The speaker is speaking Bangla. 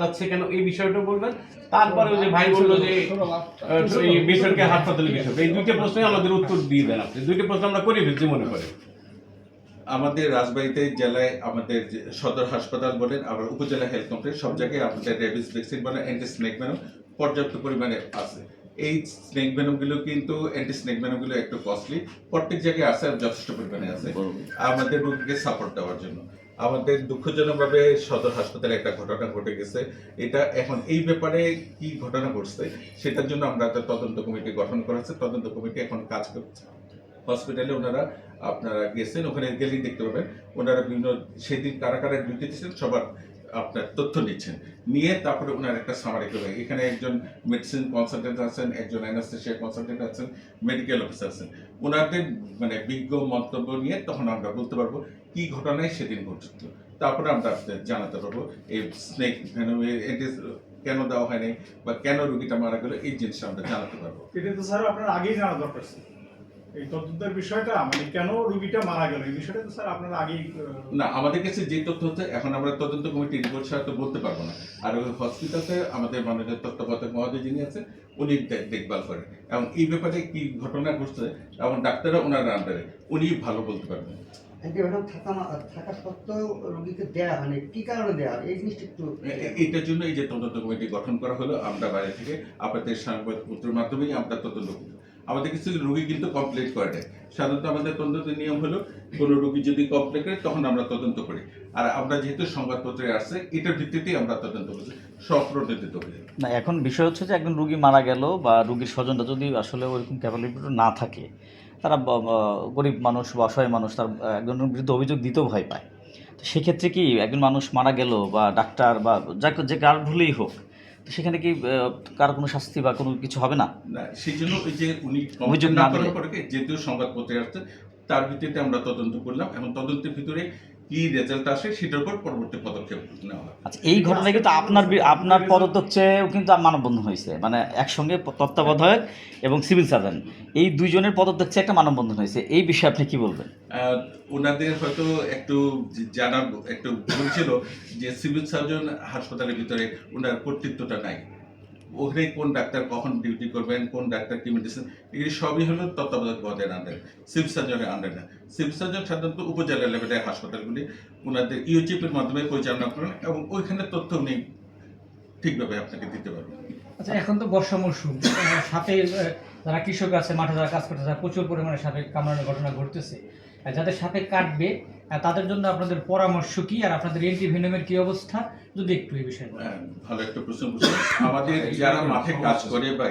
যাচ্ছে কেন এই বিষয়টা বলবেন। তারপরে ওই যে ভাই বললো যে এই বেসরকারি হাসপাতালে বিষয়, এই দুইটা প্রশ্নে আমাদের উত্তর দিয়ে দেন আপনি। দুইটা প্রশ্ন আমরা করে ফেলছি মনে করেন। আমাদের রাজবাড়ীতে জেলায় আমাদের যে সদর হাসপাতাল বলেন, আবার উপজেলা হেলথ কমপ্লেক্স সব জায়গায় আমাদের রেবিস ভ্যাকসিন বলেন, অ্যান্টি স্নেক ভেনম পর্যাপ্ত পরিমাণে আছে। এই স্নেক ভেনমগুলো কিন্তু অ্যান্টি স্নেক ভেনমগুলো একটু কস্টলি, প্রত্যেক জায়গায় আছে, যথেষ্ট পরিমাণে আছে আমাদের রোগীকে সাপোর্ট দেওয়ার জন্য। আমাদের দুঃখজনকভাবে সদর হাসপাতালে একটা ঘটনা ঘটে গেছে। এটা এখন এই ব্যাপারে কি ঘটনা ঘটছে সেটার জন্য আমরা একটা তদন্ত কমিটি গঠন করা হয়েছে। তদন্ত কমিটি এখন কাজ করছে। হসপিটালে ওনারা আপনারা গেছেন, ওখানে গেলেই দেখতে পাবেন ওনারা বিভিন্ন সেদিন কারা কারা ডিউটি দিচ্ছেন সবার আপনার তথ্য নিচ্ছেন, নিয়ে তারপরে ওনার একটা সামারি করবে। এখানে একজন মেডিসিন কনসালটেন্ট আছেন, একজন অ্যানাস্থেশিয়া কনসালটেন্ট আছেন, মেডিকেল অফিসার আছেন। ওনাদের মানে বিজ্ঞ মন্তব্য নিয়ে তখন আমরা বলতে পারবো কি ঘটনায় সেদিন ঘটছিল। তারপরে আমরা আপনাদের জানাতে পারবো এই স্নেক কেন দেওয়া হয়নি বা কেন রুগীটা মারা গেল, এই জিনিসটা আমরা জানাতে পারবো। এটা তো স্যার আপনার আগেই জানা দরকার ছিল। এই তদন্তের বিষয়টা মানে কেন রোগীটা মারা গেল এই বিষয়টা তো স্যার আপনার আগেই না, আমাদের কাছে যে তথ্য হচ্ছে এখন আমরা তদন্ত কমিটি রিপোর্ট ছাড়া তো বলতে পারবো না। আর ওই হসপিটালে আমাদের মাননীয় তত্ত্বাবধায়ক মহোদয় যিনি আছেন উনি দেখভাল করেন, এবং এই ব্যাপারে কি ঘটনা ঘটছে এবং ডাক্তাররা ওনার আন্ডারে, উনি ভালো বলতে পারবেন। অ্যান্টিবায়োটিক থাকা সত্ত্বেও রোগীকে দেওয়া হয়নি, কি কারণে দেওয়া হয় এই জিনিসটা একটু এটার জন্য এই যে তদন্ত কমিটি গঠন করা হলো, আমরা বাইরে থেকে আপনাদের সাংবাদিকপত্রের মাধ্যমেই আমরা তদন্ত করি। আমাদের কিছু রোগী কিন্তু কমপ্লেন করে দেয়। সাধারণত আমাদের তদন্তের নিয়ম হলো কোনো রোগী যদি কমপ্লেন করে তখন আমরা তদন্ত করি, আর আমরা যেহেতু সংবাদপত্রে আসছে এটার ভিত্তিতেই আমরা তদন্ত করছি, সপ্রণোদিত হয়ে। না, এখন বিষয় হচ্ছে যে একজন রুগী মারা গেল বা রুগীর স্বজনটা যদি আসলে ওইরকম ক্যাপাবিলিটি না থাকে, তারা গরিব মানুষ বা অসহায় মানুষ, তার একজনের বিরুদ্ধে অভিযোগ দিতেও ভয় পায়। তো সেক্ষেত্রে কি একজন মানুষ মারা গেল বা ডাক্তার বা যে কার ভুলেই হোক, তো সেখানে কি কার কোনো শাস্তি বা কোনো কিছু হবে না? না, সেই জন্য ওই যে উনি অভিযোগ না না করার দিলে? পরে যেহেতু সংবাদপত্রে আসছে তার ভিত্তিতে আমরা তদন্ত করলাম, এবং তদন্তের ভিতরে কি রেজাল্ট আসে সেটার উপর পরবর্তী পদক্ষেপ নেওয়া হয়। আচ্ছা, এই ঘটনায় কিন্তু আপনার পদত্যাগ চেয়েও কিন্তু মানববন্ধন হয়েছে, মানে একসঙ্গে তত্ত্বাবধায়ক এবং সিভিল সার্জন এই দুইজনের পদত্যাগ চেয়ে একটা মানববন্ধন হয়েছে। এই বিষয়ে আপনি কি বলবেন? ওনাদের হয়তো একটু জানার একটু ভুল ছিল যে সিভিল সার্জন হাসপাতালের ভিতরে ওনার কর্তৃত্বটা নাই। ওখানে কোন ডাক্তার কখন ডিউটি করবেন, কোন ডাক্তার কি মেডিসিন, এগুলি সবই হলো তত্ত্বাবধায়ক মহোদয়ের আন্ডারে, সিভিল সার্জনের আন্ডারে না। সিভিল সার্জন সাধারণত উপজেলা লেভেলের হাসপাতালগুলি ওনাদের ইউজিপির মাধ্যমে পরিচালনা করেন, এবং ওইখানে তথ্য উনি ঠিকভাবে আপনাকে দিতে পারবেন। আচ্ছা, এখন তো বর্ষা মৌসুম, সাপে যারা কৃষক আছে মাঠে যারা কাজ করতে, প্রচুর পরিমাণে সাপে কামড়ানোর ঘটনা ঘটতেছে। যাদের সাপে কাটবে তাদের জন্য আপনাদের পরামর্শ কি, আর আপনাদের অ্যান্টিভেনমের কি অবস্থা, যদি একটু এই বিষয়ে বলেন। ভালো একটা প্রশ্ন করছেন। আমাদের যারা মাঠে কাজ করে বা